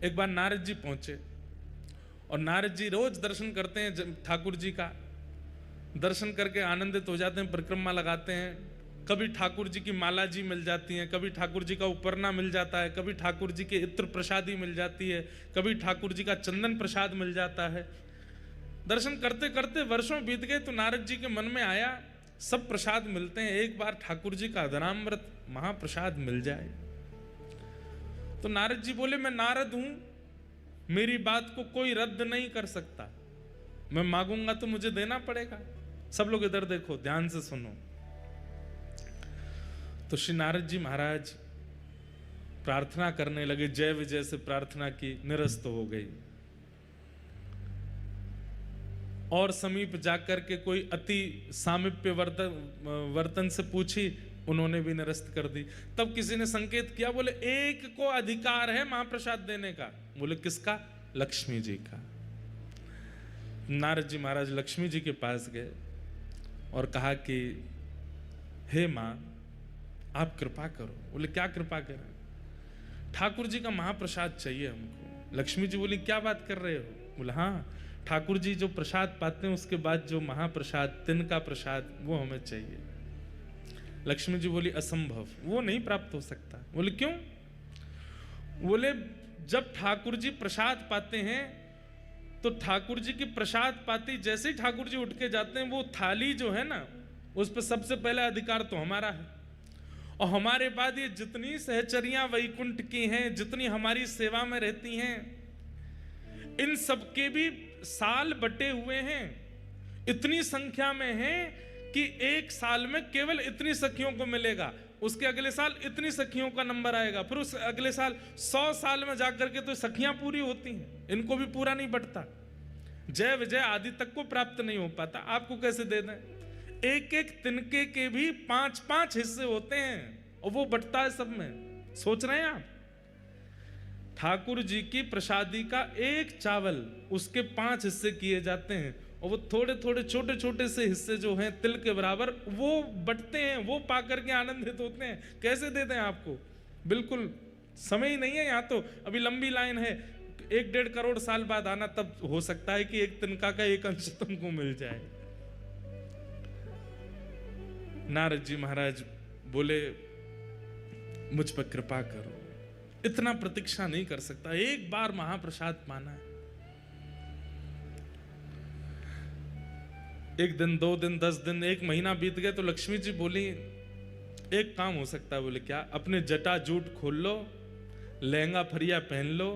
एक बार नारद जी पहुंचे और नारद जी रोज दर्शन करते हैं ठाकुर जी का। दर्शन करके आनंदित हो जाते हैं, परिक्रमा लगाते हैं। कभी ठाकुर जी की माला जी मिल जाती है, कभी ठाकुर जी का उपरना मिल जाता है, कभी ठाकुर जी के इत्र प्रसादी मिल जाती है, कभी ठाकुर जी का चंदन प्रसाद मिल जाता है। दर्शन करते करते वर्षों बीत गए तो नारद जी के मन में आया सब प्रसाद मिलते हैं, एक बार ठाकुर जी का अदनामृत महाप्रसाद मिल जाए। तो नारद जी बोले, मैं नारद हूं, मेरी बात को कोई रद्द नहीं कर सकता, मैं मांगूंगा तो मुझे देना पड़ेगा। सब लोग इधर देखो, ध्यान से सुनो। तो श्री नारद जी महाराज प्रार्थना करने लगे, जय विजय से प्रार्थना की, निरस्त हो गई। और समीप जाकर के कोई अति सामीप्य वर्तन से पूछी, उन्होंने भी निरस्त कर दी। तब किसी ने संकेत किया, बोले एक को अधिकार है महाप्रसाद देने का। बोले किसका? लक्ष्मी जी का। नारद जी महाराज लक्ष्मी जी के पास गए और कहा कि हे मां, आप कृपा करो। बोले क्या कृपा करें? ठाकुर जी का महाप्रसाद चाहिए हमको। लक्ष्मी जी बोली क्या बात कर रहे हो? बोले हाँ, ठाकुर जी जो प्रसाद पाते हैं उसके बाद जो महाप्रसाद, तिनका प्रसाद, वो हमें चाहिए। लक्ष्मी जी बोली असंभव, वो नहीं प्राप्त हो सकता। बोले क्यों? बोले जब ठाकुर जी प्रसाद पाते हैं तो ठाकुर जी की प्रसाद पाती जैसे ही ठाकुर जी उठ के जाते हैं, वो थाली जो है ना, उस पर सबसे पहला अधिकार तो हमारा है। और हमारे बाद ये जितनी सहचरियां वैकुंठ की हैं, जितनी हमारी सेवा में रहती हैं, इन सबके भी साल बटे हुए हैं, इतनी संख्या में हैं कि एक साल में केवल इतनी सखियों को मिलेगा, उसके अगले साल इतनी सखियों का नंबर आएगा, फिर उस अगले साल 100 साल में जाकर के तो सखियां पूरी होती हैं, इनको भी पूरा नहीं बढ़ता। जय विजय आदि तक को प्राप्त नहीं हो पाता, आपको कैसे दे दें? एक एक तिनके के भी 5-5 हिस्से होते हैं और वो बटता है सब में। सोच रहे हैं आप? ठाकुर जी की प्रसादी का एक चावल, उसके 5 हिस्से किए जाते हैं और वो थोड़े थोड़े छोटे छोटे से हिस्से जो हैं तिल के बराबर, वो बटते हैं, वो पाकर के आनंदित होते हैं। कैसे दे दें आपको? बिल्कुल समय ही नहीं है। यहाँ तो अभी लंबी लाइन है, 1-1.5 करोड़ साल बाद आना, तब हो सकता है कि एक तिनका का एक अंश तुमको मिल जाए। नारद जी महाराज बोले मुझ पर कृपा करो, इतना प्रतीक्षा नहीं कर सकता, एक बार महाप्रसाद पाना है। 1 दिन, 2 दिन, 10 दिन, 1 महीना बीत गए तो लक्ष्मी जी बोली एक काम हो सकता है। बोले क्या? अपने जटा जूट खोल लो, लहंगा फरिया पहन लो